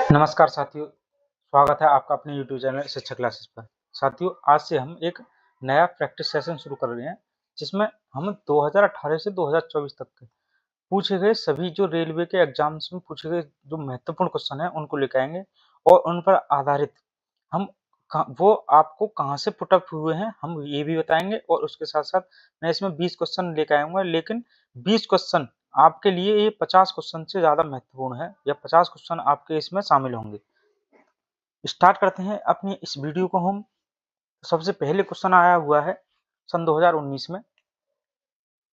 नमस्कार साथियों, स्वागत है आपका अपने YouTube चैनल शिक्षा क्लासेस पर। साथियों, आज से हम एक नया प्रैक्टिस सेशन शुरू कर रहे हैं, जिसमें हम 2018 से 2024 तक के पूछे गए सभी जो रेलवे के एग्जाम्स में पूछे गए जो महत्वपूर्ण क्वेश्चन हैं, उनको लेकर आएंगे और उन पर आधारित हम वो आपको कहाँ से पुट अप हुए हैं, हम ये भी बताएंगे और उसके साथ-साथ मैं इसमें 20 क्वेश्चन लेकर आऊँगा, लेकिन 20 क्वेश्चन आपके लिए ये 50 क्वेश्चन से ज़्यादा महत्वपूर्ण है या 50 क्वेश्चन आपके इसमें शामिल होंगे। स्टार्ट करते हैं अपनी इस वीडियो को हम। सबसे पहले क्वेश्चन आया हुआ है सन 2019 में,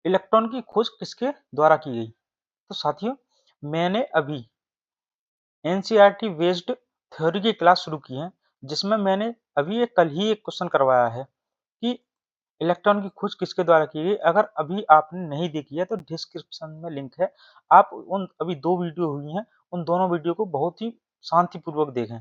इलेक्ट्रॉन की खोज किसके द्वारा की गई? तो साथियों, मैंने अभी एनसीईआरटी बेस्ड थ्योरी की क्लास शुरू की है, जिसमें मैंने अभी कल ही एक क्वेश्चन करवाया है कि इलेक्ट्रॉन की खोज किसके द्वारा की गई। अगर अभी आपने नहीं देखी है तो डिस्क्रिप्शन में लिंक है, आप उन अभी 2 वीडियो हुई हैं, उन दोनों वीडियो को बहुत ही शांतिपूर्वक देखें।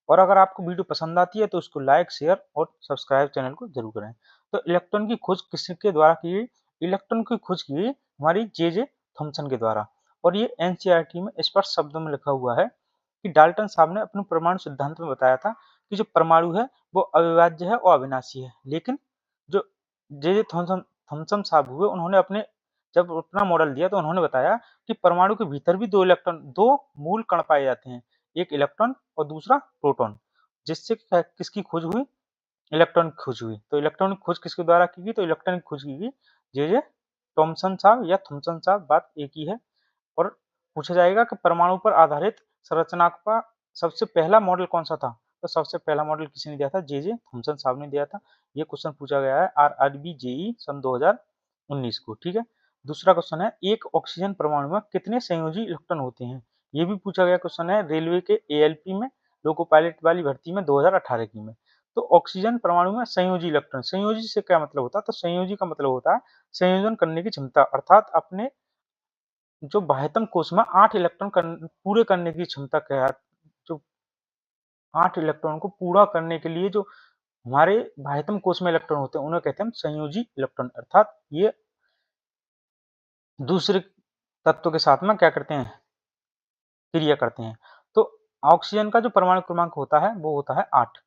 और अगर आपको वीडियो पसंद आती है तो उसको लाइक, शेयर और सब्सक्राइब चैनल को जरूर करें। तो इलेक्ट्रॉन की खोज किसके द्वारा की गई? इलेक्ट्रॉन की खोज की गई हमारी जे थॉमसन के द्वारा। और ये एनसीईआरटी में स्पष्ट शब्दों में लिखा हुआ है कि डाल्टन साहब ने अपने परमाणु सिद्धांत में बताया था कि जो परमाणु है वो अविभाज्य है और अविनाशी है। लेकिन जो जे थॉमसन थॉमसन साहब हुए, उन्होंने अपने जब अपना मॉडल दिया तो उन्होंने बताया कि परमाणु के भीतर भी दो मूल कण पाए जाते हैं, एक इलेक्ट्रॉन और दूसरा प्रोटॉन, जिससे किसकी खोज हुई? इलेक्ट्रॉन की खोज हुई। तो इलेक्ट्रॉन की खोज किसके द्वारा की गई? तो इलेक्ट्रॉन की खोज की गई जे टॉमसन साहब या थॉमसन साहब, बात एक ही है। और पूछा जाएगा कि परमाणु पर आधारित संरचना का सबसे पहला मॉडल कौन सा था? तो सबसे पहला मॉडल किसने दिया था? जे थॉमसन साहब ने दिया था। ये क्वेश्चन पूछा गया है आरआरबी जेई सन 2019 को। ठीक है। दूसरा क्वेश्चन है, एक ऑक्सीजन परमाणु में कितने संयोजी इलेक्ट्रॉन होते हैं? ये भी पूछा गया क्वेश्चन है रेलवे के एएलपी में, लोको पायलट वाली भर्ती में 2018 की में। तो ऑक्सीजन परमाणु में संयोजी इलेक्ट्रॉन, संयोजी से क्या मतलब होता है? तो संयोजी का मतलब होता है संयोजन करने की क्षमता, अर्थात अपने जो बाह्यतम कोश में 8 इलेक्ट्रॉन पूरे करने की क्षमता क्या है? जो 8 इलेक्ट्रॉन को पूरा करने के लिए जो हमारे बाह्यतम कोश में इलेक्ट्रॉन होते हैं, उन्हें कहते हैं हम संयोजी इलेक्ट्रॉन, अर्थात ये दूसरे तत्व के साथ में क्या करते हैं? क्रिया करते हैं। तो ऑक्सीजन का जो परमाणु क्रमांक होता है वो होता है 8।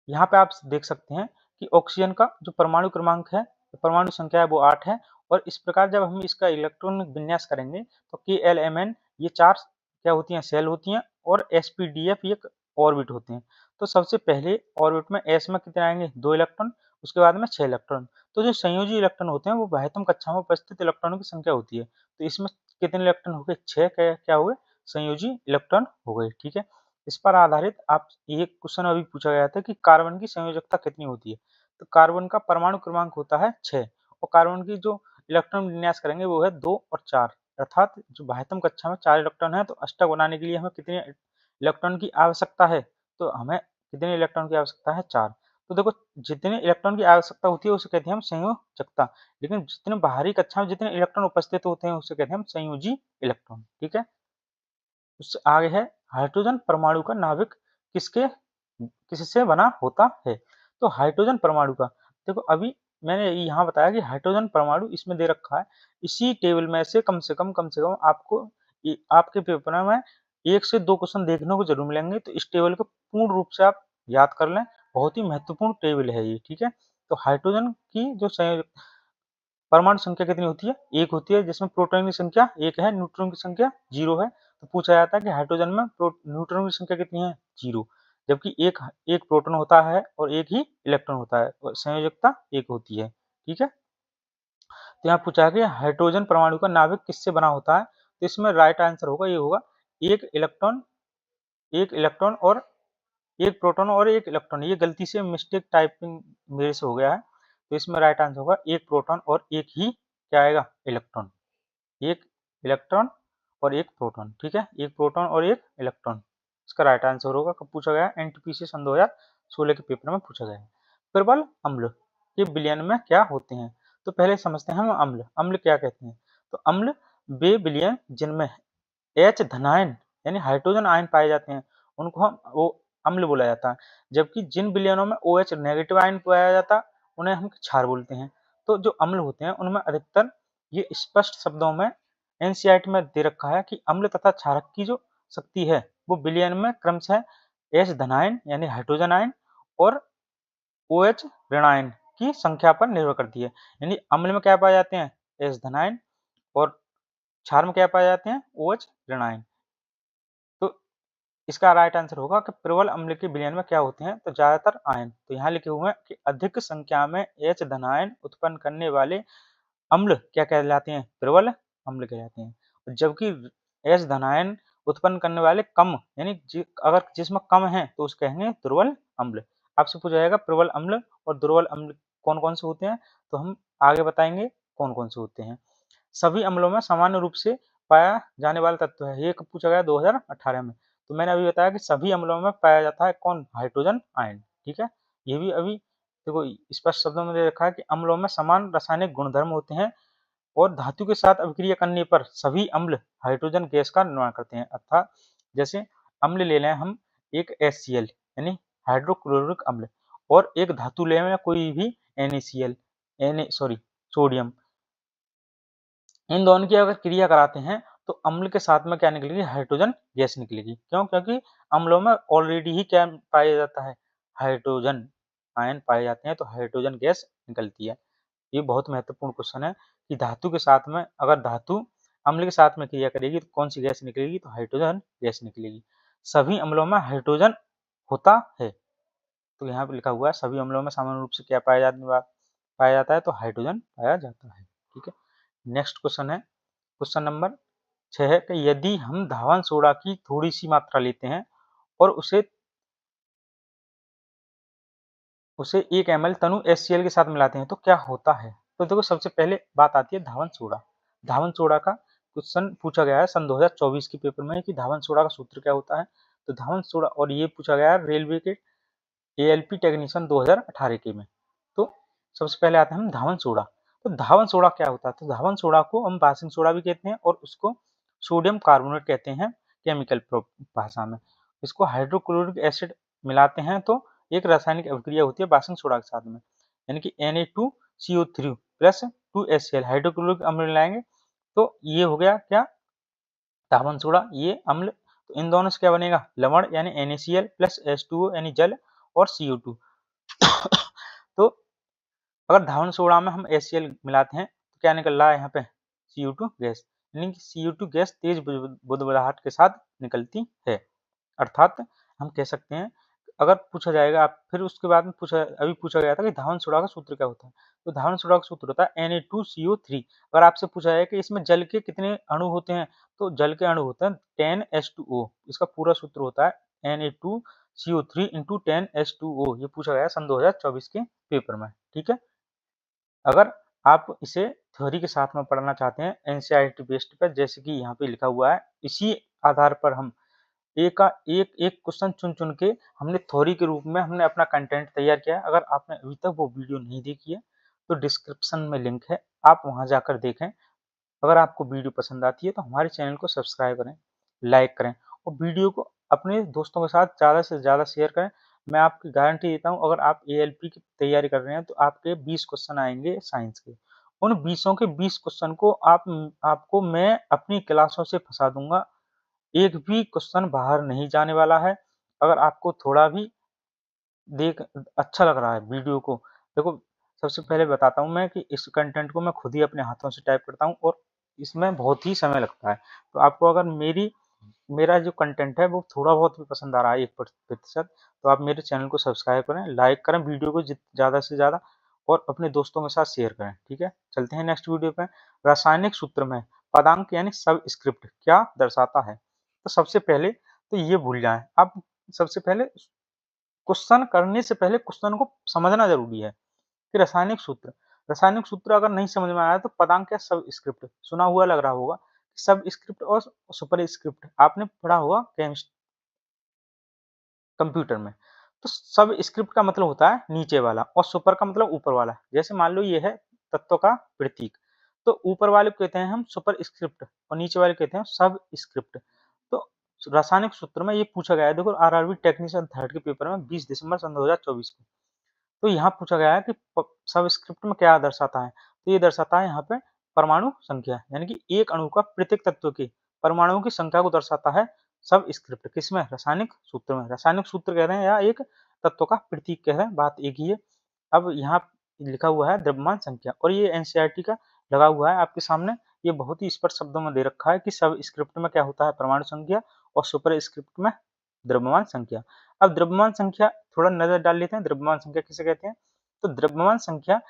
यहाँ पे आप देख सकते हैं कि ऑक्सीजन का जो परमाणु क्रमांक है, परमाणु संख्या है, वो 8 है। और इस प्रकार जब हम इसका इलेक्ट्रॉनिक विन्यास करेंगे तो KLMN ये 4 क्या होती हैं? शेल होती हैं। और SPDF ये ऑर्बिट होते हैं। तो सबसे पहले ऑर्बिट में S में कितने आएंगे? 2 इलेक्ट्रॉन, उसके बाद में 6 इलेक्ट्रॉन। तो जो संयोजी इलेक्ट्रॉन होते हैं वो बाह्यतम कक्षा में उपस्थित इलेक्ट्रॉनों की संख्या होती है। तो इसमें कितने इलेक्ट्रॉन हो गए? 6 क्या हो गए? संयोजी इलेक्ट्रॉन हो गए। ठीक है। इस पर आधारित आप एक क्वेश्चन अभी पूछा गया था कि कार्बन की संयोजकता कितनी होती है? तो कार्बन का परमाणु क्रमांक होता है 6 और कार्बन की जो इलेक्ट्रॉन विन्यास करेंगे वो है 2 और 4, अर्थात जो बाह्यतम कक्षा में 4 इलेक्ट्रॉन है, तो अष्टक बनाने के लिए हमें कितने इलेक्ट्रॉन की आवश्यकता है? तो हमें कितने इलेक्ट्रॉन की आवश्यकता है? 4। तो देखो, जितने इलेक्ट्रॉन की आवश्यकता होती है उसे कहते हैं हम संयोजकता, लेकिन जितने बाहरी कक्षा में जितने इलेक्ट्रॉन उपस्थित होते हैं उसे कहते हैं हम संयोजी इलेक्ट्रॉन। ठीक है। उससे आगे है, हाइड्रोजन परमाणु का नाभिक किसके किससे बना होता है? तो हाइड्रोजन परमाणु का, देखो अभी मैंने यहाँ बताया कि हाइड्रोजन परमाणु इसमें दे रखा है। इसी टेबल में से कम से कम आपको आपके पेपर में 1 से 2 क्वेश्चन देखने को जरूर मिलेंगे। तो इस टेबल को पूर्ण रूप से आप याद कर लें, बहुत ही महत्वपूर्ण टेबल है ये। ठीक है। तो हाइड्रोजन की जो परमाणु संख्या कितनी होती है? 1 होती है, जिसमें प्रोटॉन की संख्या 1 है, न्यूट्रॉन की संख्या 0 है। तो पूछा जाता है कि हाइड्रोजन में न्यूट्रॉन की संख्या कितनी है? 0। जबकि एक प्रोटॉन होता है और एक ही इलेक्ट्रॉन होता है और संयोजकता 1 होती है। ठीक है। तो यहाँ पूछा है कि हाइड्रोजन परमाणु का नाभिक किससे बना होता है? तो इसमें राइट आंसर होगा, ये होगा एक इलेक्ट्रॉन, एक इलेक्ट्रॉन और एक प्रोटॉन और एक इलेक्ट्रॉन। ये गलती से मिस्टेक टाइपिंग मेरे से हो गया है। तो इसमें राइट आंसर होगा एक प्रोटॉन और एक ही क्या आएगा? इलेक्ट्रॉन। एक इलेक्ट्रॉन और एक प्रोटॉन। ठीक है। एक प्रोटॉन और एक इलेक्ट्रॉन इसका राइट आंसर होगा। कब पूछा गया? एनटीपीसी सन 2016 के पेपर में पूछा गया है। प्रबल अम्ल के विलयन में क्या होते हैं? तो पहले समझते हैं हम अम्ल। अम्ल क्या कहते हैं? तो अम्ल वे विलयन जिनमें H धनायन यानी हाइड्रोजन आयन पाए जाते हैं, उनको हम वो अम्ल बोला जाता है। जबकि जिन विलयनों में OH नेगेटिव आयन पाया जाता है उन्हें हम क्षार बोलते हैं। तो जो अम्ल होते हैं उनमें अधिकतर ये स्पष्ट शब्दों में एनसीईआरटी में दे रखा है कि अम्ल तथा क्षारक की जो शक्ति है वो विलयन में क्रमशः H धनायन यानी हाइड्रोजन आयन और OH ऋणायन की संख्या पर निर्भर करती है। यानी अम्ल में क्या पाए जाते हैं? H धनायन और क्षार में क्या पाए जाते हैं? OH ऋणायन। तो इसका राइट आंसर होगा कि प्रबल अम्ल के विलयन में क्या होते हैं? तो ज्यादातर आयन। तो यहाँ लिखे हुए हैं कि अधिक संख्या में H धनायन उत्पन्न करने वाले अम्ल क्या कहलाते हैं? प्रबल अम्ल कहलाते हैं। जबकि H धनायन उत्पन्न करने वाले कम यानी अगर जिसमें कम है तो उसे कहेंगे दुर्बल अम्ल। आपसे पूछा जाएगा प्रबल अम्ल और दुर्बल अम्ल कौन कौन से होते हैं, तो हम आगे बताएंगे कौन कौन से होते हैं। सभी अम्लों में सामान्य रूप से पाया जाने वाला तत्व है, ये कब पूछा गया? 2018 में। तो मैंने अभी बताया कि सभी अम्लों में पाया जाता है कौन? Hydrogen ion. ठीक है, ये भी अभी देखो स्पष्ट शब्दों में दे रखा है कि अम्लों में समान रासायनिक गुणधर्म होते हैं और धातु के साथ अभिक्रिया करने पर सभी अम्ल हाइड्रोजन गैस का निर्माण करते हैं। अर्थात जैसे अम्ल ले लें हम एक HCl यानी हाइड्रोक्लोरिक अम्ल और एक धातु ले लें कोई भी NaCl सोडियम, इन दोनों की अगर क्रिया कराते हैं तो अम्ल के साथ में क्या निकलेगी? हाइड्रोजन गैस निकलेगी। क्यों? क्योंकि अम्लों में ऑलरेडी ही क्या पाया जाता है? हाइड्रोजन आयन पाए जाते हैं, तो हाइड्रोजन गैस निकलती है। ये बहुत महत्वपूर्ण क्वेश्चन है कि धातु के साथ में अगर धातु अम्ल के साथ में क्रिया करेगी तो कौन सी गैस निकलेगी? तो हाइड्रोजन गैस निकलेगी। सभी अम्लों में हाइड्रोजन होता है, तो यहाँ पे लिखा हुआ है सभी अम्लों में सामान्य रूप से क्या पाया जाता है? तो हाइड्रोजन पाया जाता है। ठीक है, नेक्स्ट क्वेश्चन है क्वेश्चन नंबर 6 है कि यदि हम धावन सोडा की थोड़ी सी मात्रा लेते हैं और उसे 1 ml तनु HCl के साथ मिलाते हैं तो क्या होता है? तो देखो सबसे पहले बात आती है धावन सोडा। धावन सोडा का क्वेश्चन पूछा गया है सन 2024 के पेपर में कि धावन सोडा का सूत्र क्या होता है? तो धावन सोडा, और ये पूछा गया है रेलवे के ALP टेक्नीशियन 2018 के में। तो सबसे पहले आते हैं हम धावन सोडा। तो धावन सोडा क्या होता है? तो धावन सोडा को हम बासिंग सोडा भी कहते हैं और उसको सोडियम कार्बोनेट कहते हैं केमिकल भाषा में। इसको हाइड्रोक्लोरिक एसिड मिलाते हैं तो एक रासायनिक अभिक्रिया होती है बासिंग सोडा के साथ में, यानी कि Na2CO3 प्लस 2HCl हाइड्रोक्लोरिक अम्ल मिलाएंगे तो ये हो गया क्या? धावन सोडा। ये अम्ल, तो इन दोनों से क्या बनेगा? लवण यानी NaCl प्लस H2O यानी जल और CO2। तो अगर धावन सोडा में हम HCl मिलाते हैं तो क्या निकल रहा है यहाँ पे? CO2 गैस, यानी कि CO2 गैस तेज बुदबुदाहट के साथ निकलती है। अर्थात हम कह सकते हैं, अगर पूछा जाएगा आप फिर उसके बाद में अभी पूछा गया था कि धावन सोडा का सूत्र क्या होता है? तो धावन सोडा का सूत्र होता है Na2CO3। अगर आपसे पूछा जाए कि इसमें जल के कितने अणु होते हैं, तो जल के अणु होते हैं 10H2O। इसका पूरा सूत्र होता है Na2CO3 × 10H2O। ये पूछा गया सन 2024 के पेपर में। ठीक है, अगर आप इसे थ्योरी के साथ में पढ़ना चाहते हैं NCERT बेस्ड पर, जैसे कि यहाँ पे लिखा हुआ है, इसी आधार पर हम एक क्वेश्चन चुन के हमने थ्योरी के रूप में हमने अपना कंटेंट तैयार किया है। अगर आपने अभी तक वो वीडियो नहीं देखी है तो डिस्क्रिप्शन में लिंक है, आप वहां जाकर देखें। अगर आपको वीडियो पसंद आती है तो हमारे चैनल को सब्सक्राइब करें, लाइक करें और वीडियो को अपने दोस्तों के साथ ज़्यादा से ज़्यादा शेयर करें। मैं आपकी गारंटी देता हूँ, अगर आप ALP की तैयारी कर रहे हैं तो आपके 20 क्वेश्चन आएंगे साइंस के। उन 20 के 20 क्वेश्चन को आपको मैं अपनी क्लासों से फंसा दूंगा। एक भी क्वेश्चन बाहर नहीं जाने वाला है। अगर आपको थोड़ा भी अच्छा लग रहा है वीडियो को, देखो सबसे पहले बताता हूँ मैं कि इस कंटेंट को मैं खुद ही अपने हाथों से टाइप करता हूँ और इसमें बहुत ही समय लगता है। तो आपको अगर मेरा जो कंटेंट है वो थोड़ा बहुत भी पसंद आ रहा है 1% तो आप मेरे चैनल को सब्सक्राइब करें, लाइक करें वीडियो को ज़्यादा से ज़्यादा और अपने दोस्तों के साथ शेयर करें। ठीक है, चलते हैं नेक्स्ट वीडियो पे। रासायनिक सूत्र में पदांक यानी सब स्क्रिप्ट क्या दर्शाता है? तो सबसे पहले तो ये भूल जाएं आप, सबसे पहले क्वेश्चन करने से पहले क्वेश्चन को समझना जरूरी है कि रासायनिक सूत्र अगर नहीं समझ में आया तो पदांक या सब स्क्रिप्ट सुना हुआ लग रहा होगा। सब स्क्रिप्ट और सुपर स्क्रिप्ट आपने पढ़ा होगा कंप्यूटर में। तो सब स्क्रिप्ट का मतलब होता है नीचे वाला और सुपर का मतलब ऊपर वाला। जैसे मान लो ये है तत्व का प्रतीक, तो ऊपर वाले को कहते हैं हम सुपर स्क्रिप्ट और नीचे वाले कहते हैं सब स्क्रिप्ट। तो रासायनिक सूत्र में ये पूछा गया है, देखो RRB टेक्नीशियन 3rd के पेपर में 20 दिसंबर सन 2024 को। तो यहाँ पूछा गया है कि सब स्क्रिप्ट में क्या दर्शाता है? तो ये दर्शाता है यहाँ पे परमाणु संख्या, यानी कि एक अणु का प्रत्येक तत्व के परमाणुओं की संख्या को दर्शाता है सबस्क्रिप्ट किसमें, रासायनिक सूत्र में। रासायनिक सूत्र कह रहे हैं या एक तत्व का प्रतीक कह रहे हैं, बात एक ही है। अब यहाँ लिखा हुआ है द्रव्यमान संख्या, और ये एनसीईआरटी का लगा हुआ है आपके सामने। ये बहुत ही स्पष्ट शब्दों में दे रखा है कि सबस्क्रिप्ट में क्या होता है, परमाणु संख्या, और सुपरस्क्रिप्ट में द्रव्यमान संख्या। अब द्रव्यमान संख्या थोड़ा नजर डाल लेते हैं, द्रव्यमान संख्या किसे कहते हैं। तो द्रव्यमान संख्या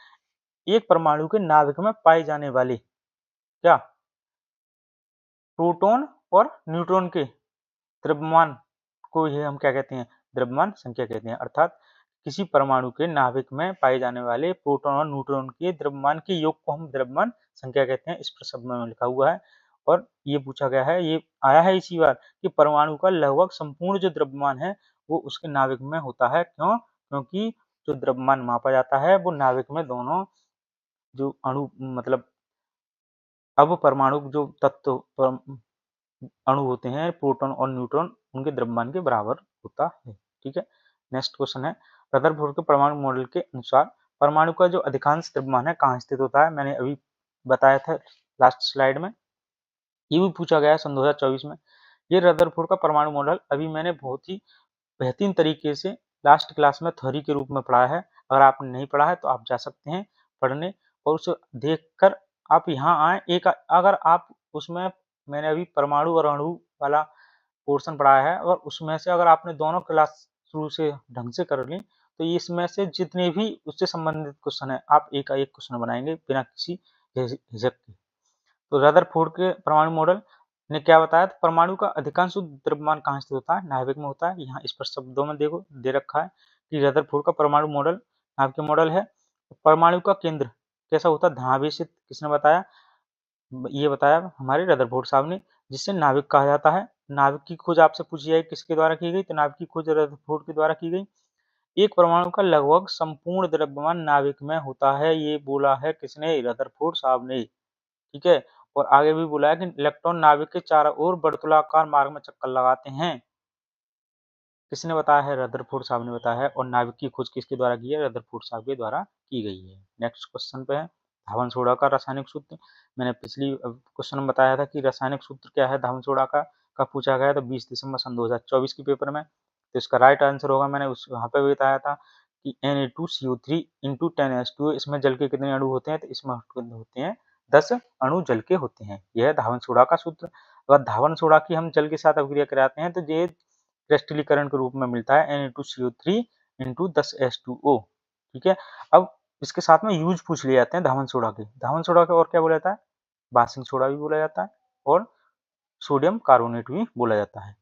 एक परमाणु के नाभिक में पाए जाने वाले क्या, प्रोटॉन और न्यूट्रॉन के द्रव्यमान को ही हम क्या कहते हैं, द्रव्यमान संख्या कहते हैं। अर्थात किसी परमाणु के नाभिक में पाए जाने वाले प्रोटॉन और न्यूट्रॉन के द्रव्यमान के योग को हम द्रव्यमान संख्या कहते हैं। इस पर शब्द में लिखा हुआ है, और ये पूछा गया है, ये आया है इसी बार कि परमाणु का लगभग संपूर्ण जो द्रव्यमान है वो उसके नाभिक में होता है। क्यों? क्योंकि जो द्रव्यमान मापा जाता है वो नाभिक में दोनों जो अणु, मतलब अब परमाणु जो तत्व अणु होते हैं, प्रोटॉन और न्यूट्रॉन, उनके द्रव्यमान के बराबर होता है। ठीक है, नेक्स्ट क्वेश्चन है, रदरफोर्ड के परमाणु मॉडल के अनुसार परमाणु का जो अधिकांश द्रव्यमान है कहाँ स्थित होता है। मैंने अभी बताया था लास्ट स्लाइड में, ये भी पूछा गया है सन 2024 में। ये रदरफोर्ड का परमाणु मॉडल अभी मैंने बहुत ही बेहतरीन तरीके से लास्ट क्लास में थ्योरी के रूप में पढ़ा है। अगर आपने नहीं पढ़ा है तो आप जा सकते हैं पढ़ने, और उसे देखकर आप यहाँ आए। एक अगर आप उसमें, मैंने अभी परमाणु और अणु वाला पोर्शन पढ़ाया है, और उसमें से अगर आपने दोनों क्लास शुरू से ढंग से कर ली तो इसमें से जितने भी उससे संबंधित क्वेश्चन है आप एक का एक क्वेश्चन बनाएंगे बिना किसी झिझक के। तो रदरफोर्ड के परमाणु मॉडल ने क्या बताया, तो परमाणु का अधिकांश द्रव्यमान कहाँ स्थित होता है, नाभिक में होता है। यहाँ स्पष्ट शब्दों में देखो दे रखा है कि रदरफोर्ड का परमाणु मॉडल नाभिक मॉडल है। परमाणु का केंद्र कैसा होता है, धनावेशित। किसने बताया, ये बताया हमारे रदरफोर्ड साहब ने, जिससे नाभिक कहा जाता है। नाभिक की खोज आपसे पूछी जाए किसके द्वारा की गई, तो नाभिक की खोज रदरफोर्ड के द्वारा की गई। एक परमाणु का लगभग संपूर्ण द्रव्यमान नाभिक में होता है, ये बोला है किसने, रदरफोर्ड साहब ने। ठीक है, और आगे भी बोला है कि इलेक्ट्रॉन नाभिक के चारों ओर वर्तुलाकार मार्ग में चक्कर लगाते हैं। किसने बताया है, रदरफोर्ड साहब ने बताया है। और नाभिक की खोज किसके द्वारा की है, रदरफोर्ड साहब के द्वारा की गई है। नेक्स्ट क्वेश्चन पे है, धावन सोडा का रासायनिक सूत्र। मैंने पिछली क्वेश्चन में बताया था कि रासायनिक सूत्र क्या है धावन सोडा का पूछा गया था 20 दिसंबर सन 2024 के पेपर में। तो इसका राइट आंसर होगा, मैंने उस वहाँ पे बताया था कि Na2CO3 इंटू 10H2O। इसमें जल के कितने अणु होते हैं, तो इसमें होते हैं 10 अणु जल के होते हैं। यह है धावन सोडा का सूत्र। अगर धावन सोडा की हम जल के साथ अभिक्रिया कराते हैं तो ये क्रिस्टलीकरण के रूप में मिलता है Na2CO3 इंटू 10H2O। ठीक है, अब इसके साथ में यूज पूछ लिए जाते हैं धावन सोडा के। धावन सोडा का और क्या बोला जाता है, बासिंग सोडा भी बोला जाता है, और सोडियम कार्बोनेट भी बोला जाता है।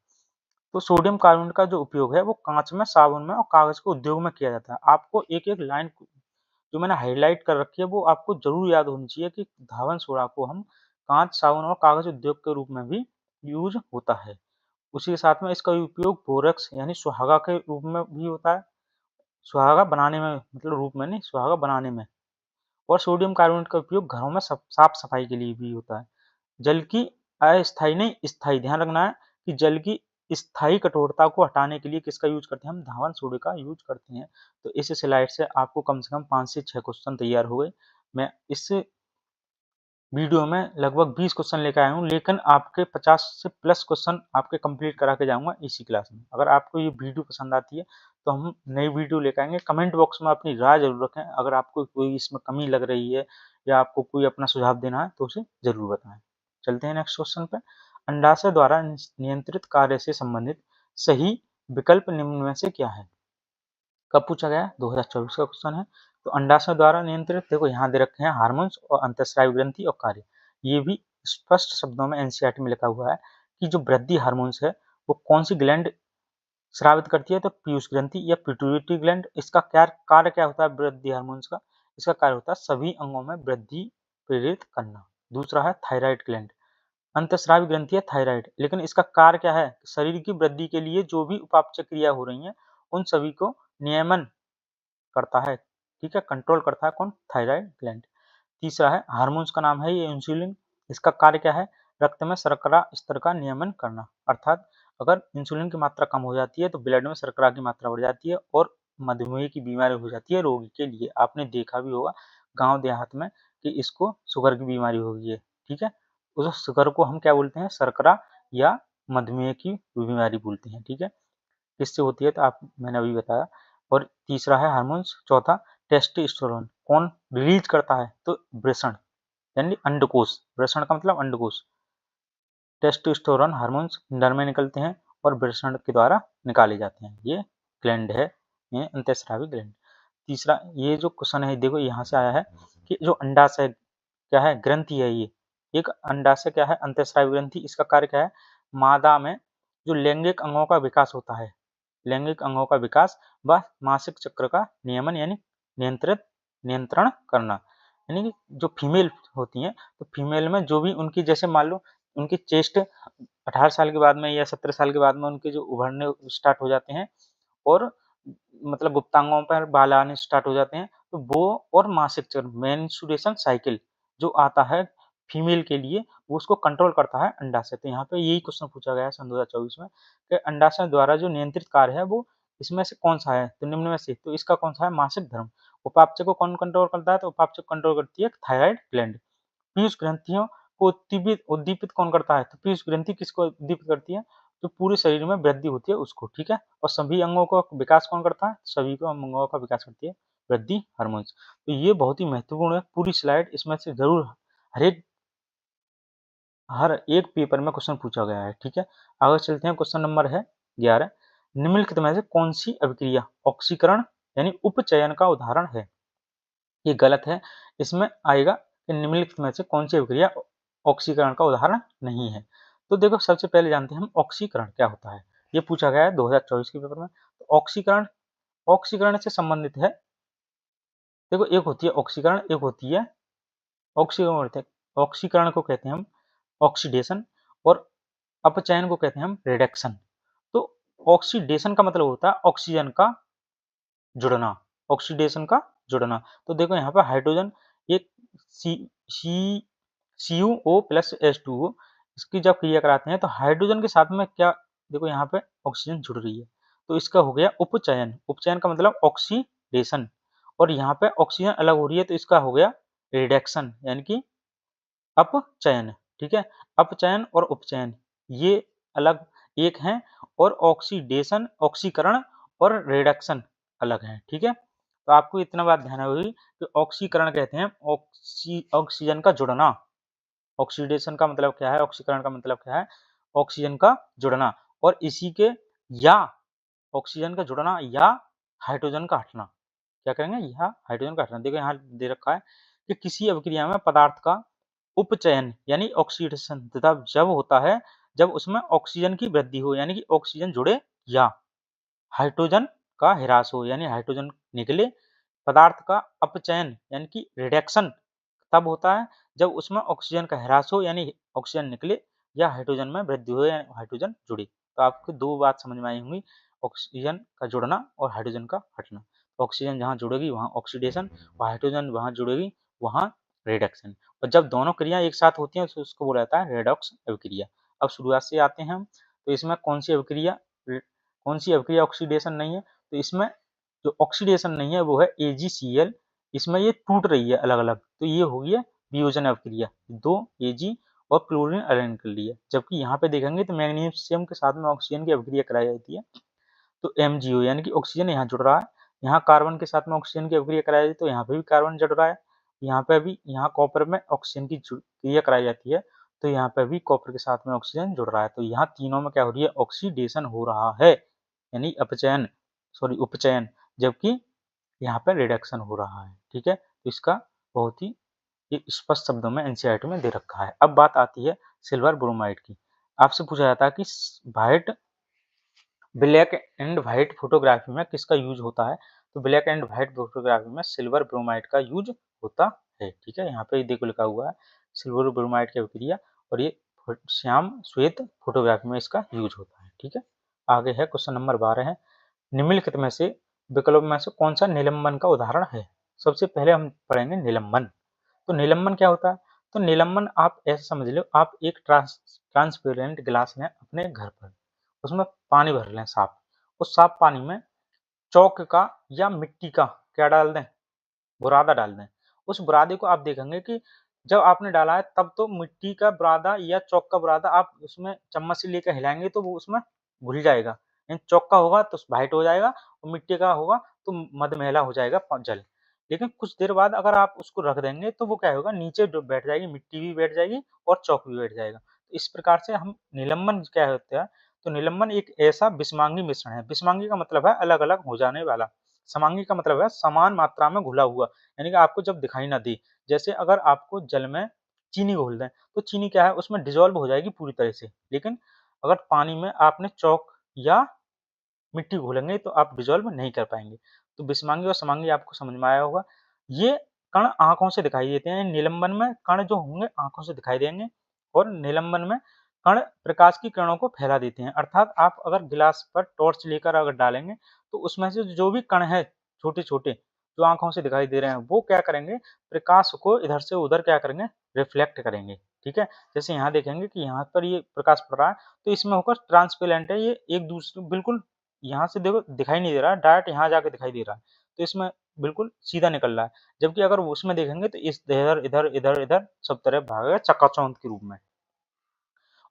तो सोडियम कार्बोनेट का जो उपयोग है वो कांच में, साबुन में और कागज के उद्योग में किया जाता है। आपको एक एक लाइन जो मैंने हाईलाइट कर रखी है वो आपको जरूर याद होनी चाहिए कि धावन सोडा को हम कांच, साबुन और कागज उद्योग के रूप में भी यूज होता है। उसी के साथ में इसका उपयोग बोरक्स यानी सुहागा के रूप में भी होता है, सुहागा बनाने में, मतलब रूप में नहीं, सुहागा बनाने में। और सोडियम कार्बोनेट का उपयोग घरों में साफ सफाई के लिए भी होता है। जल की अस्थायी नहीं स्थायी, ध्यान रखना है कि जल की स्थायी कठोरता को हटाने के लिए किसका यूज करते हैं, हम धावन सोडे का यूज करते हैं। तो इस स्लाइड से आपको कम से कम 5 से 6 क्वेश्चन तैयार हो गए। मैं इस वीडियो में लगभग 20 क्वेश्चन लेकर आया हूँ, लेकिन आपके 50 से प्लस क्वेश्चन आपके कंप्लीट करा के जाऊंगा इसी क्लास में। अगर आपको ये वीडियो पसंद आती है तो हम नई वीडियो लेकर आएंगे। कमेंट बॉक्स में अपनी राय जरूर रखें, अगर आपको कोई इसमें कमी लग रही है या आपको कोई अपना सुझाव देना है तो उसे जरूर बताएं। चलते हैं नेक्स्ट क्वेश्चन पे। अंडाशय द्वारा नियंत्रित कार्य से संबंधित सही विकल्प निम्न में से क्या है। कब पूछा गया, 2024 का क्वेश्चन है। तो अंडाशय द्वारा नियंत्रित, देखो यहाँ दे रखे हैं हार्मोन्स और अंतःस्रावी ग्रंथि और कार्य। ये भी स्पष्ट शब्दों में एनसीईआरटी में लिखा हुआ है कि जो वृद्धि हार्मोन्स है वो कौन सी ग्लैंड स्रावित करती है, तो पीयूष ग्रंथि या पिट्यूटरी ग्लैंड। इसका क्या कार्य क्या होता है वृद्धि हार्मोन्स का, इसका कार्य होता है सभी अंगों में वृद्धि प्रेरित करना। दूसरा है थायराइड ग्लैंड, अंतःस्रावी ग्रंथि है थायराइड, लेकिन इसका कार्य क्या है, शरीर की वृद्धि के लिए जो भी उपापचय क्रिया हो रही है उन सभी को नियमन करता है। ठीक है, कंट्रोल करता है कौन, थायराइड ग्लैंड। तीसरा है हार्मोन्स का नाम है ये इंसुलिन। इसका कार्य क्या है, रक्त में शर्करा स्तर का नियमन करना। अर्थात अगर इंसुलिन की मात्रा कम हो जाती है तो ब्लड में शर्करा की मात्रा बढ़ जाती है और मधुमेह की बीमारी हो जाती है रोगी के लिए। आपने देखा भी होगा गांव देहात में कि इसको शुगर की बीमारी हो गई है। ठीक है, उस शुगर को हम क्या बोलते हैं, शर्करा या मधुमेह की बीमारी बोलते हैं, ठीक है। किससे होती है तो आप मैंने अभी बताया। और तीसरा है हार्मोन्स, चौथा टेस्टोस्टेरोन कौन रिलीज करता है तो वृषण यानी अंडकोश, वृषण का मतलब अंडकोश। टेस्टोस्टेरोन हार्मोन्स नर में निकलते हैं और वृषण के द्वारा निकाले जाते हैं, ये ग्लैंड है, ये अंतःस्रावी ग्लैंड। तीसरा ये जो क्वेश्चन है देखो यहाँ से आया है कि जो अंडाशय क्या है, ग्रंथि है, ये एक अंडाशय क्या है, अंतःस्रावी ग्रंथि। इसका कार्य क्या है, मादा में जो लैंगिक अंगों का विकास होता है, लैंगिक अंगों का विकास व मासिक चक्र का नियमन यानी नियंत्रण करना। यानी कि जो फीमेल होती हैं तो फीमेल में जो भी उनकी जैसे मान लो उनकी चेस्ट 18 साल के बाद में या 17 साल के बाद में उनके जो उभरने स्टार्ट हो जाते हैं और मतलब गुप्तांगों पर बाल आने स्टार्ट हो जाते हैं, तो वो और मासिक चक्र मेंस्ट्रुएशन साइकिल जो आता है फीमेल के लिए, वो उसको कंट्रोल करता है अंडाशय। तो यहाँ पे यही क्वेश्चन पूछा गया है सन 2024 में कि अंडाशय द्वारा जो नियंत्रित कार्य है वो इसमें से कौन सा है, तो निम्न में से तो इसका कौन सा है, मासिक धर्म। उपापचय को कौन कंट्रोल करता है, तो उपापचय कंट्रोल करती है थायराइड ग्लैंड। पीयूष ग्रंथियों को उद्दीपित कौन करता है, तो पीयूष ग्रंथि किसको उद्दीपित करती है, जो पूरे शरीर में वृद्धि होती है उसको, ठीक है। और सभी अंगों का विकास कौन करता है, सभी को अंगों का विकास करती है वृद्धि हार्मोन्स। तो ये बहुत ही महत्वपूर्ण है, पूरी स्लाइड इसमें से जरूर हर एक पेपर में क्वेश्चन पूछा गया है, ठीक है। आगे चलते हैं, क्वेश्चन नंबर है 11, निम्नलिखित में से कौन सी अभिक्रिया ऑक्सीकरण यानी उपचयन का उदाहरण है। ये गलत है, इसमें आएगा कि निम्नलिखित में से कौन सी अभिक्रिया ऑक्सीकरण का उदाहरण नहीं है। तो देखो सबसे पहले जानते हैं हम ऑक्सीकरण क्या होता है, ये पूछा गया है 2024 के पेपर में। तो ऑक्सीकरण ऑक्सीकरण से संबंधित है, देखो एक होती है ऑक्सीकरण, एक होती है ऑक्सीकरण। ऑक्सीकरण को कहते हैं हम ऑक्सीडेशन और अपचयन को कहते हैं हम रिडक्शन। तो ऑक्सीडेशन का मतलब होता है ऑक्सीजन का जुड़ना, ऑक्सीडेशन का जुड़ना। तो देखो यहाँ पर हाइड्रोजन एक सी सी CuO प्लस H2O इसकी जब क्रिया कराते हैं तो हाइड्रोजन के साथ में क्या, देखो यहाँ पे ऑक्सीजन जुड़ रही है, तो इसका हो गया उपचयन। उपचयन का मतलब ऑक्सीडेशन, और यहाँ पे ऑक्सीजन अलग हो रही है तो इसका हो गया रिडक्शन यानी कि अपचयन, ठीक है। अपचयन और उपचयन ये अलग एक हैं, और ऑक्सीडेशन ऑक्सीकरण और रिडक्शन अलग हैं, ठीक है। तो आपको इतना बात ध्यान होगी कि ऑक्सीकरण कहते हैं ऑक्सीजन का जुड़ना, ऑक्सीडेशन का मतलब क्या है, ऑक्सीकरण का मतलब क्या है, ऑक्सीजन का जुड़ना, और इसी के या ऑक्सीजन का जुड़ना या हाइड्रोजन का हटना, क्या करेंगे, यहाँ हाइड्रोजन का हटना। देखो यहाँ दे रखा है कि किसी अभिक्रिया में पदार्थ का उपचयन यानी ऑक्सीडेशन तथा जब होता है जब उसमें ऑक्सीजन की वृद्धि हो यानी कि ऑक्सीजन जुड़े, या हाइड्रोजन का ह्रास हो यानी हाइड्रोजन निकले। पदार्थ का अपचयन यानी कि रिडक्शन तब होता है जब उसमें ऑक्सीजन का ह्रास हो यानी ऑक्सीजन निकले, या हाइड्रोजन में वृद्धि हो यानी हाइड्रोजन जुड़े। तो आपको दो बात समझ में आई होंगी, ऑक्सीजन का जुड़ना और हाइड्रोजन का हटना। ऑक्सीजन जहाँ जुड़ेगी वहाँ ऑक्सीडेशन, और हाइड्रोजन वहाँ जुड़ेगी वहाँ रिडक्शन। और जब दोनों क्रिया एक साथ होती हैं तो उसको बोला जाता है रेडॉक्स अभिक्रिया। अब शुरुआत से आते हैं हम, तो इसमें कौन सी अभिक्रिया ऑक्सीडेशन नहीं है, तो इसमें जो ऑक्सीडेशन नहीं है वो है AgCl, इसमें ये टूट रही है अलग अलग, तो ये हो गई है वियोजन अभिक्रिया, दो Ag और क्लोरीन आयन कर लिया। जबकि यहाँ पे देखेंगे तो मैग्नीशियम के साथ में ऑक्सीजन की अभिक्रिया कराई जाती है, तो MgO यानी कि ऑक्सीजन यहाँ जुड़ रहा है, यहाँ कार्बन के साथ में ऑक्सीजन की अभिक्रिया कराई जाती है तो यहाँ पे भी कार्बन जुड़ रहा है, यहाँ पे भी यहाँ कॉपर में ऑक्सीजन की क्रिया कराई जाती है तो यहाँ पे भी कॉपर के साथ में ऑक्सीजन जुड़ रहा है, तो यहाँ तीनों में क्या हो रही है, ऑक्सीडेशन हो रहा है यानी अपचयन उपचयन, जबकि यहाँ पे रिडक्शन हो रहा है, ठीक है। तो इसका बहुत ही स्पष्ट शब्दों में एनसीईआरटी में दे रखा है। अब बात आती है सिल्वर ब्रोमाइड की। आपसे पूछा जाता है कि ब्लैक एंड व्हाइट फोटोग्राफी में किसका यूज होता है, तो ब्लैक एंड व्हाइट फोटोग्राफी में सिल्वर ब्रोमाइड का यूज होता है, ठीक है। यहाँ पे देखो लिखा हुआ है सिल्वर ब्रोमाइड की अभिक्रिया, और ये श्याम श्वेत फोटोग्राफी में इसका यूज होता है, ठीक है। आगे है क्वेश्चन नंबर 12 है, निम्नलिखित में से विकल्प में से कौन सा निलंबन का उदाहरण है। सबसे पहले हम पढ़ेंगे निलंबन। तो निलंबन क्या होता है, तो निलंबन आप ऐसे समझ लो, आप एक ट्रांसपेरेंट गिलास लें अपने घर पर, उसमें पानी भर लें साफ, उस साफ पानी में चौक का या मिट्टी का क्या डाल दें, बुरादा डाल दें। उस बुरादे को आप देखेंगे कि जब आपने डाला है तब तो मिट्टी का बुरादा या चॉक का बुरादा आप उसमें चम्मच से लेकर हिलाएँगे तो वो उसमें घुल जाएगा। लेकिन चॉक का होगा तो व्हाइट हो जाएगा और मिट्टी का होगा तो मधमेला हो जाएगा जल। लेकिन कुछ देर बाद अगर आप उसको रख देंगे तो वो क्या होगा, नीचे बैठ जाएगी, मिट्टी भी बैठ जाएगी और चॉक भी बैठ जाएगा। तो इस प्रकार से हम निलंबन क्या होता है, तो निलंबन एक ऐसा विषमांगी मिश्रण है। विषमांगी का मतलब है अलग-अलग हो जाने वाला। समांगी का मतलब है समान मात्रा में घुला हुआ, यानी कि आपको जब दिखाई ना दे। जैसे अगर आपको जल में चीनी घोल दें, तो चीनी क्या है उसमें डिज़ोल्व हो जाएगी पूरी तरह से। लेकिन अगर पानी में आपने चॉक या मिट्टी घोलेंगे तो आप डिज़ोल्व नहीं कर पाएँगे। तो विषमांगी और समांगी आपको समझ में आया होगा। ये कण आँखों से दिखाई देते हैं, निलंबन में कण जो होंगे आँखों से दिखाई देंगे और निलंबन में कण प्रकाश की किरणों को फैला देते हैं। अर्थात आप अगर गिलास पर टॉर्च लेकर अगर डालेंगे, तो उसमें से जो भी कण हैं छोटे-छोटे, जो आँखों से दिखाई दे रहे हैं, वो क्या करेंगे, प्रकाश को इधर से उधर क्या करेंगे, रिफ्लेक्ट करेंगे। ठीक है? जैसे यहाँ देखेंगे कि यहाँ पर ये प्रकाश पड़ रहा है, तो इसमें होकर ट्रांसपेरेंट है, ये एक दूसरे बिल्कुल यहाँ से देखो दिखाई नहीं दे रहा है, डायरेक्ट यहाँ जाके दिखाई दे रहा है। तो इसमें बिल्कुल सीधा निकल रहा है। जबकि अगर उसमें देखेंगे तो इस इधर, इधर, इधर, इधर सब तरफ भागेगा चकाचौंध के रूप में।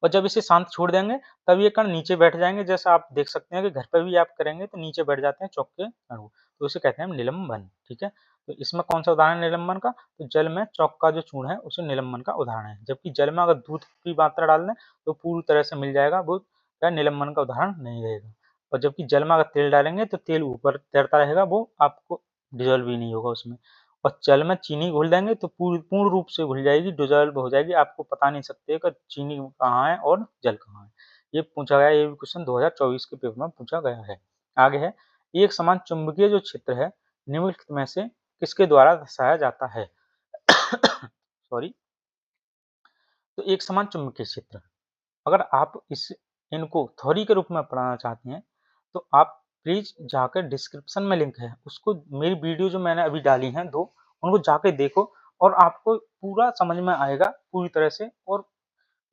और जब इसे शांत छोड़ देंगे तब ये कण नीचे बैठ जाएँगे। जैसा आप देख सकते हैं कि घर पे भी आप करेंगे तो नीचे बैठ जाते हैं चौक के अणु। तो इसे कहते हैं निलंबन, ठीक है? तो इसमें कौन-सा उदाहरण है निलंबन का? तो जल में चौक का जो चूर्ण है उसे निलंबन का उदाहरण है। जबकि जल में अगर दूध की मात्रा डाल दें तो पूरी तरह से मिल जाएगा, वो क्या निलंबन का उदाहरण नहीं रहेगा। और जबकि जल में अगर तेल डालेंगे तो तेल ऊपर तैरता रहेगा, वो आपको डिज़ॉल्व ही नहीं होगा उसमें। और जल में चीनी घोल देंगे तो पूर्ण रूप से घुल जाएगी, डिज़ॉल्व हो जाएगी, आपको पता नहीं सकते कि चीनी कहाँ है और जल कहाँ है। ये पूछा गया है, ये भी क्वेश्चन 2024 के पेपर में पूछा गया है। आगे है, एक समान चुंबकीय जो क्षेत्र है, निम्नलिखित में से किसके द्वारा दर्शाया जाता है? सॉरी। तो एक समान चुंबकीय क्षेत्र, अगर आप इनको थ्योरी के रूप में पढ़ाना चाहते हैं, तो आप प्लीज़ जाकर डिस्क्रिप्शन में लिंक है, उसको मेरी वीडियो जो मैंने अभी डाली हैं 2, उनको जाके देखो और आपको पूरा समझ में आएगा पूरी तरह से। और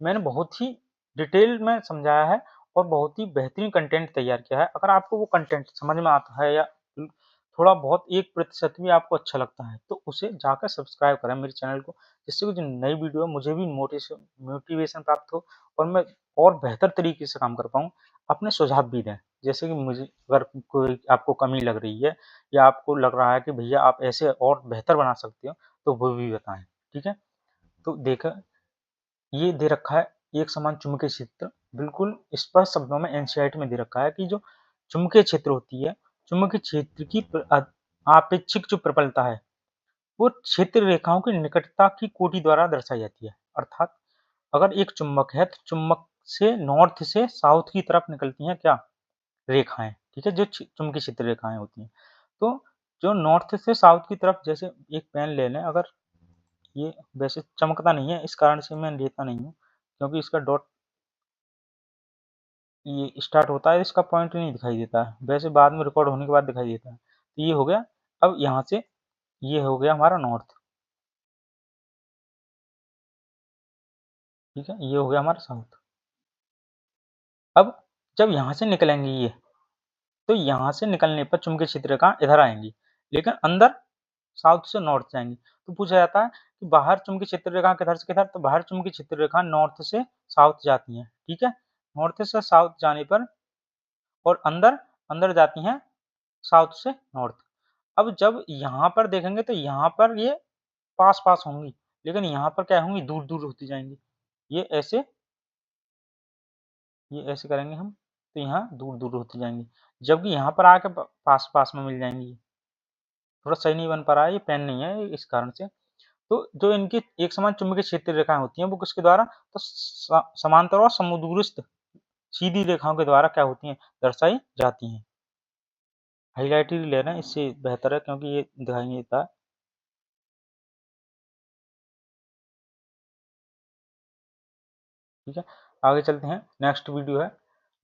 मैंने बहुत ही डिटेल में समझाया है और बहुत ही बेहतरीन कंटेंट तैयार किया है। अगर आपको वो कंटेंट समझ में आता है या थोड़ा बहुत 1% भी आपको अच्छा लगता है, तो उसे जाकर सब्सक्राइब करें मेरे चैनल को, जिससे कि जो नई वीडियो है मुझे भी मोटिवेशन प्राप्त हो और मैं और बेहतर तरीके से काम कर पाऊँ। अपने सुझाव भी दें, जैसे कि मुझे अगर कोई आपको कमी लग रही है या आपको लग रहा है कि भैया आप ऐसे और बेहतर बना सकते हो, तो वो भी बताएँ, ठीक है? तो देखा, ये दे रखा है एक समान चुंबकीय क्षेत्र, बिल्कुल स्पष्ट शब्दों में एनसीईआरटी में दे रखा है कि जो चुंबकीय क्षेत्र होती है, चुंबकीय क्षेत्र की आपेक्षिक जो प्रबलता है, वो क्षेत्र रेखाओं की निकटता की कोटि द्वारा दर्शाई जाती है। अर्थात अगर एक चुंबक है तो चुंबक से नॉर्थ से साउथ की तरफ निकलती हैं क्या, रेखाएं, ठीक है, जो चुंबकीय क्षेत्र रेखाएं होती हैं। तो जो नॉर्थ से साउथ की तरफ, जैसे एक पेन ले लें, अगर ये वैसे चमकता नहीं है, इस कारण से मैं लेता नहीं हूँ, क्योंकि इसका डॉट ये स्टार्ट होता है, इसका पॉइंट नहीं दिखाई देता है, वैसे बाद में रिकॉर्ड होने के बाद दिखाई देता है। तो ये हो गया। अब यहाँ से ये हो गया हमारा नॉर्थ, ठीक है, ये हो गया हमारा साउथ। अब जब यहाँ से निकलेंगे ये, तो यहाँ से निकलने पर चुंबकीय क्षेत्र रेखा इधर आएंगी, लेकिन अंदर साउथ से नॉर्थ जाएंगी। तो पूछा जाता है कि बाहर चुंबकीय क्षेत्र रेखा किधर से किधर, तो बाहर चुंबकीय क्षेत्र रेखा नॉर्थ से साउथ जाती है, ठीक है, नॉर्थ से साउथ जाने पर, और अंदर अंदर जाती हैं साउथ से नॉर्थ। अब जब यहाँ पर देखेंगे तो यहाँ पर ये पास-पास होंगी, लेकिन यहाँ पर क्या होंगी, दूर-दूर होती जाएँगी। ये ऐसे ये ऐसे करेंगे हम, तो यहाँ दूर-दूर होती जाएँगी, जबकि यहाँ पर आके पास-पास में मिल जाएँगी। थोड़ा सही नहीं बन पा रहा है, ये पेन नहीं है इस कारण से। तो जो इनकी एक समान चुंबकीय क्षेत्र रेखाएँ होती हैं, वो किसके द्वारा, तो समांतर और समदूरस्थ सीधी रेखाओं के द्वारा क्या होती हैं, दर्शाई जाती हैं। हाइलाइट ही ले रहे हैं, इससे बेहतर है क्योंकि ये दिखाई नहीं देता है। ठीक है, आगे चलते हैं, नेक्स्ट वीडियो है।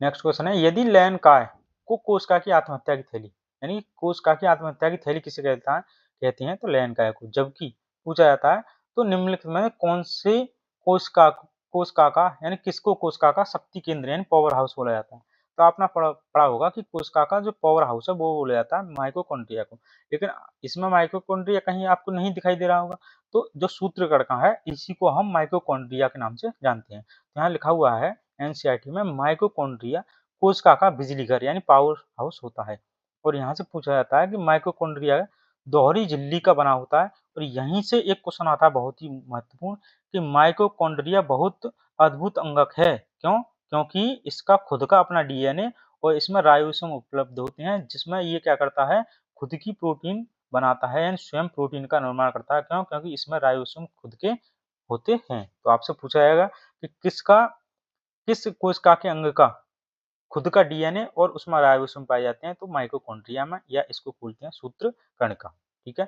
नेक्स्ट क्वेश्चन है, यदि लैन काय को कोशिका की आत्महत्या की थैली, यानी कोशिका की आत्महत्या की थैली किसे कहता है, कहते हैं तो लैन काय को। जबकि पूछा जाता है तो निम्नलिखित में कौन से कोशिका कोशिका का, यानी किसको कोशिका का शक्ति केंद्र यानी पावर हाउस बोला जाता है। तो आपने पढ़ा होगा कि कोशिका का जो पावर हाउस है वो बोला जाता है माइटोकॉन्ड्रिया को, लेकिन इसमें माइटोकॉन्ड्रिया कहीं आपको नहीं दिखाई दे रहा होगा। तो जो सूत्र कणिका है इसी को हम माइटोकॉन्ड्रिया के नाम से जानते हैं। तो यहाँ लिखा हुआ है एनसीईआरटी में माइटोकॉन्ड्रिया कोशिका का बिजली घर यानी पावर हाउस होता है। और यहाँ से पूछा जाता है कि माइटोकॉन्ड्रिया दोहरी झिल्ली का बना होता है। और यहीं से एक क्वेश्चन आता है बहुत ही महत्वपूर्ण कि माइटोकॉन्ड्रिया बहुत अद्भुत अंगक है। क्यों? क्योंकि इसका खुद का अपना डीएनए और इसमें राइबोसोम उपलब्ध होते हैं, जिसमें ये क्या करता है, खुद की प्रोटीन बनाता है यानी स्वयं प्रोटीन का निर्माण करता है। क्यों? क्योंकि इसमें राइबोसोम खुद के होते हैं। तो आपसे पूछा जाएगा कि किस कोशिका के अंग का खुद का डीएनए और उसमें राइबोसोम पाए जाते हैं, तो माइटोकॉन्ड्रिया में, या इसको बोलते हैं सूत्र कणिका। ठीक है।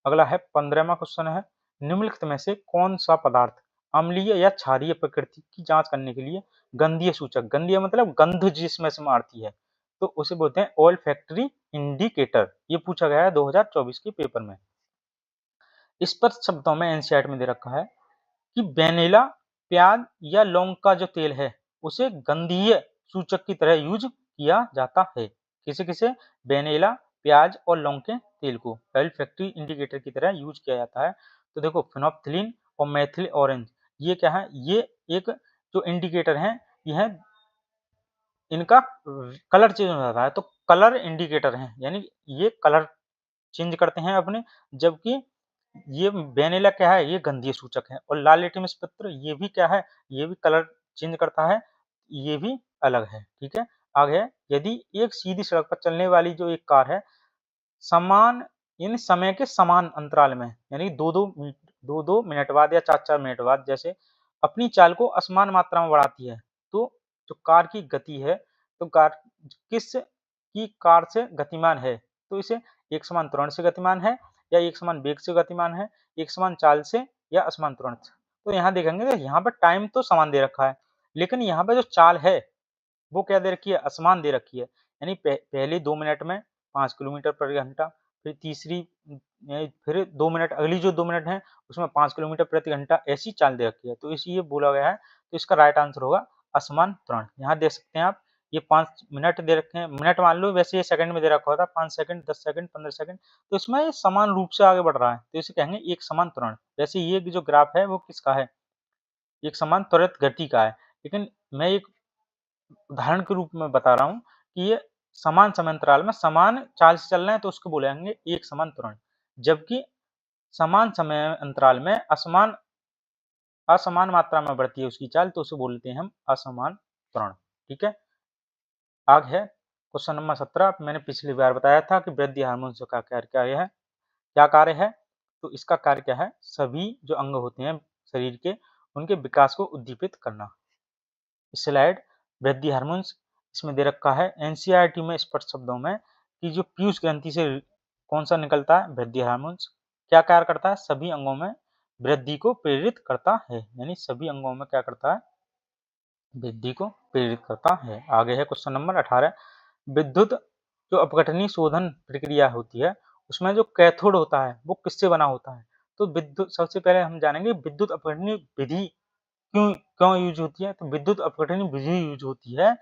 अगला है 15वां क्वेश्चन है, निम्नलिखित में से कौन सा पदार्थ अम्लीय या क्षारीय प्रकृति की जांच करने के लिए गंधीय सूचक, गंधीय मतलब गंध जिसमें से मारती है, तो उसे बोलते हैं ओल्फैक्टरी इंडिकेटर। ये पूछा गया है 2024 के पेपर में। स्पष्ट शब्दों में एनसीईआरटी में दे रखा है कि वेनिला, प्याज या लौंग का जो तेल है उसे गंधीय सूचक की तरह यूज किया जाता है। किसे किसे? वेनिला, प्याज और लौंग के तेल को ओल्फैक्टरी इंडिकेटर की तरह यूज किया जाता है। तो देखो फिनोप्थिलीन और मेथिल ऑरेंज ये क्या है, ये एक जो इंडिकेटर है, यह इनका कलर चेंज हो जाता है, तो कलर इंडिकेटर है, यानी ये कलर चेंज करते हैं अपने। जबकि ये वेनिला क्या है, ये गंधीय सूचक है। और लाल लिटमस पत्र ये भी क्या है, ये भी कलर चेंज करता है, ये भी अलग है। ठीक है। आगे है, यदि एक सीधी सड़क पर चलने वाली जो एक कार है समान इन समय के समान अंतराल में, यानी दो मिनट बाद या 4-4 मिनट बाद जैसे अपनी चाल को असमान मात्रा में बढ़ाती है, तो जो कार की गति है, तो कार किस की कार से गतिमान है, तो इसे एक समान त्वरण से गतिमान है या एक समान वेग से गतिमान है, एक समान चाल से या असमान त्वरण से। तो यहाँ देखेंगे तो यहाँ पर टाइम तो समान दे रखा है, लेकिन यहाँ पर जो चाल है वो क्या दे रखी है, असमान दे रखी है। यानी पहले 2 मिनट में 5 किलोमीटर प्रति घंटा, फिर तीसरी फिर 2 मिनट, अगली जो 2 मिनट है उसमें 5 किलोमीटर प्रति घंटा, ऐसी चाल दे रखी है। तो इसलिए बोला गया है, तो इसका राइट आंसर होगा असमान त्वरण। यहाँ देख सकते हैं आप, ये 5 मिनट दे रखे हैं, मिनट मान लो, वैसे ये सेकंड में दे रखा होता है, 5 सेकंड, 10 सेकंड, 15 सेकंड, तो इसमें ये समान रूप से आगे बढ़ रहा है, तो इसे कहेंगे एक समान त्वरण। वैसे ये जो ग्राफ है वो किसका है, एक समान त्वरित गति का है, लेकिन मैं एक उदाहरण के रूप में बता रहा हूँ कि ये समान समय अंतराल में समान चाल से चल रहे हैं, तो उसको बोलेंगे एक समान त्वरण। जबकि समान समय अंतराल में असमान मात्रा में बढ़ती है उसकी चाल, तो उसे बोलते हैं हम असमान त्वरण। ठीक है। आगे है क्वेश्चन नंबर 17। मैंने पिछली बार बताया था कि वृद्धि हार्मोन का क्या कार्य है, तो इसका कार्य क्या है, सभी जो अंग होते हैं शरीर के उनके विकास को उद्दीपित करना। स्लाइड वृद्धि हार्मोन्स इसमें दे रखा है एनसीईआरटी में स्पष्ट शब्दों में कि जो पीयूष ग्रंथि से कौन सा निकलता है, वृद्धि हार्मोन्स क्या कार्य करता है, सभी अंगों में वृद्धि को प्रेरित करता है, यानी सभी अंगों में क्या करता है, वृद्धि को प्रेरित करता है। आगे है क्वेश्चन नंबर 18। विद्युत जो अपघटनीय शोधन प्रक्रिया होती है उसमें जो कैथोड होता है वो किससे बना होता है, तो विद्युत, सबसे पहले हम जानेंगे विद्युत अपघटनीय विधि क्यों क्यों यूज होती है। तो विद्युत अपघटनीय विधि यूज होती है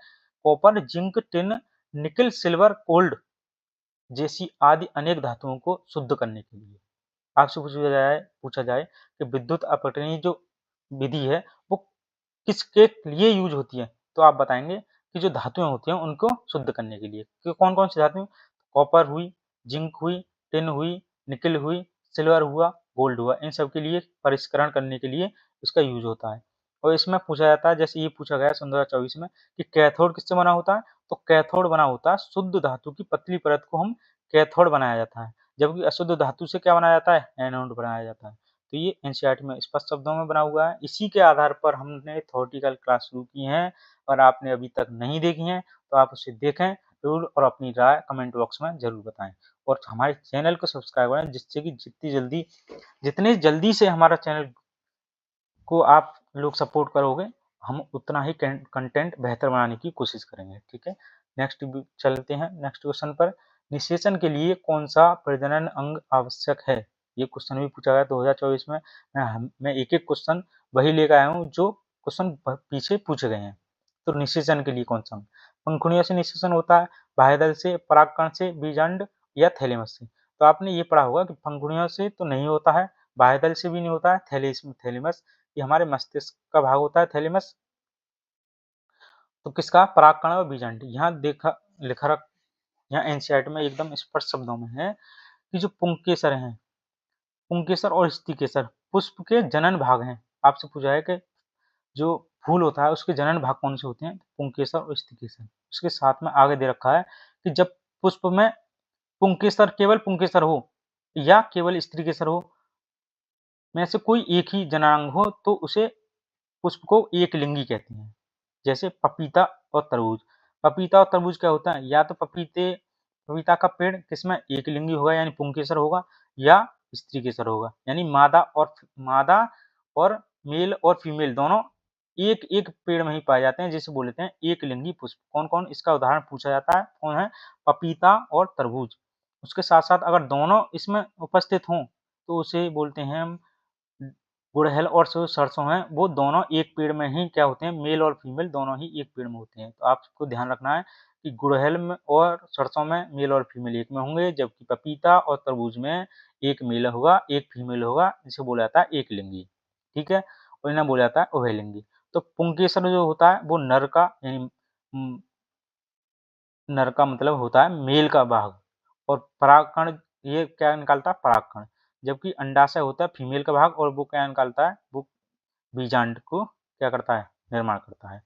कॉपर, जिंक, टिन, निकल, सिल्वर, गोल्ड जैसी आदि अनेक धातुओं को शुद्ध करने के लिए। आपसे पूछा जाए कि विद्युत अपघटनीय जो विधि है वो किसके लिए यूज होती है, तो आप बताएंगे कि जो धातुएं होती हैं उनको शुद्ध करने के लिए। कि कौन कौन सी धातुएं, कॉपर हुई, जिंक हुई, टिन हुई, निकल हुई, सिल्वर हुआ, गोल्ड हुआ, इन सब के लिए परिष्करण करने के लिए इसका यूज होता है। और इसमें पूछा जाता है, जैसे ये पूछा गया सन 2024 में कि कैथोड किससे बना होता है, तो कैथोड बना होता है शुद्ध धातु की पतली परत को हम कैथोड बनाया जाता है, जबकि अशुद्ध धातु से क्या बनाया जाता है, एनोड बनाया जाता है। तो ये एनसीईआरटी में स्पष्ट शब्दों में बना हुआ है। इसी के आधार पर हमने थ्योरेटिकल क्लास शुरू की है, और आपने अभी तक नहीं देखी हैं तो आप उसे देखें जरूर और अपनी राय कमेंट बॉक्स में जरूर बताएं। और हमारे चैनल को सब्सक्राइब करें, जिससे कि जितने जल्दी से हमारा चैनल को आप लोग सपोर्ट करोगे, हम उतना ही कंटेंट बेहतर बनाने की कोशिश करेंगे। ठीक है। नेक्स्ट चलते हैं नेक्स्ट क्वेश्चन पर। निषेचन के लिए कौन सा प्रजनन अंग आवश्यक है, ये क्वेश्चन भी पूछा गया 2024 में। मैं एक एक क्वेश्चन वही लेकर आया हूँ जो क्वेश्चन पीछे पूछे गए हैं। तो निषेचन के लिए कौन सा अंग, पंखुड़ियों से निषेचन होता है, बाह्यदल से, परागकण से, बीजांड या थैलेमस से। तो आपने ये पढ़ा होगा कि पंखुड़ियों से तो नहीं होता है, बाह्यदल से भी नहीं होता है, थैलेमस ये हमारे मस्तिष्क का भाग होता है थैलेमस। तो किसका? परागकण और बीजांड। यहाँ देखा लिखा रख यहाँ एनसीईआरटी में एकदम स्पष्ट शब्दों में है कि जो पुंकेसर हैं, पुंकेसर और स्टिकेसर पुष्प के जनन भाग हैं। आपसे पूछा है कि जो फूल होता है उसके जनन भाग कौन से होते हैं? पुंकेसर और स्टिकेसर। उसके साथ में आगे दे रखा है कि जब पुष्प में पुंकेसर, केवल पुंकेसर हो या केवल स्त्रीकेसर हो में से कोई एक ही जनांग हो तो उसे पुष्प को एकलिंगी कहते हैं। जैसे पपीता और तरबूज। पपीता और तरबूज क्या होता है? या तो पपीता का पेड़ किसमें एकलिंगी होगा यानी पुंकेसर होगा, या स्त्रीकेसर होगा यानी मादा और मेल और फीमेल दोनों एक एक पेड़ में ही पाए जाते हैं, जिसे बोलते हैं एकलिंगी पुष्प। कौन कौन? इसका उदाहरण पूछा जाता है, कौन है? पपीता और तरबूज। उसके साथ साथ अगर दोनों इसमें उपस्थित हों तो उसे बोलते हैं हम गुड़हल और जो सरसों हैं वो दोनों एक पेड़ में ही क्या होते हैं? मेल और फीमेल दोनों ही एक पेड़ में होते हैं। तो आपको ध्यान रखना है कि गुड़हल में और सरसों में मेल और फीमेल एक में होंगे, जबकि पपीता और तरबूज में एक मेल होगा एक फीमेल होगा, जिसे बोला जाता है एकलिंगी। ठीक है, और इन्हें बोला जाता है उभयलिंगी। तो पुंकेसर जो होता है वो नर का यानी नर का मतलब होता है मेल का भाग, और परागकण ये क्या निकालता है? परागकण। जबकि अंडाशय होता है फीमेल का भाग, और वो क्या निकालता है? वो बीजांड को क्या करता है? निर्माण करता है।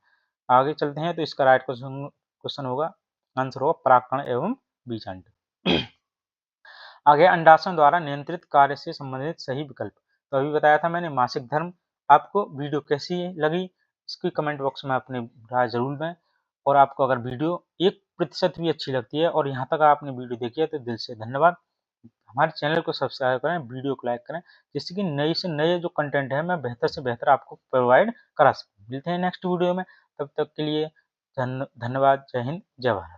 आगे चलते हैं तो इसका राइट क्वेश्चन होगा, आंसर होगा परागकण एवं बीजांड। आगे अंडाशय द्वारा नियंत्रित कार्य से संबंधित सही विकल्प। तो अभी बताया था मैंने मासिक धर्म। आपको वीडियो कैसी लगी इसकी कमेंट बॉक्स में अपनी राय जरूर दें, और आपको अगर वीडियो 1% भी अच्छी लगती है और यहाँ तक आपने वीडियो देखी है तो दिल से धन्यवाद। हमारे चैनल को सब्सक्राइब करें, वीडियो को लाइक करें, जिससे कि नए से नए जो कंटेंट है मैं बेहतर से बेहतर आपको प्रोवाइड करा सकूँ। मिलते हैं नेक्स्ट वीडियो में, तब तक के लिए धन्यवाद। जय हिंद, जय भारत।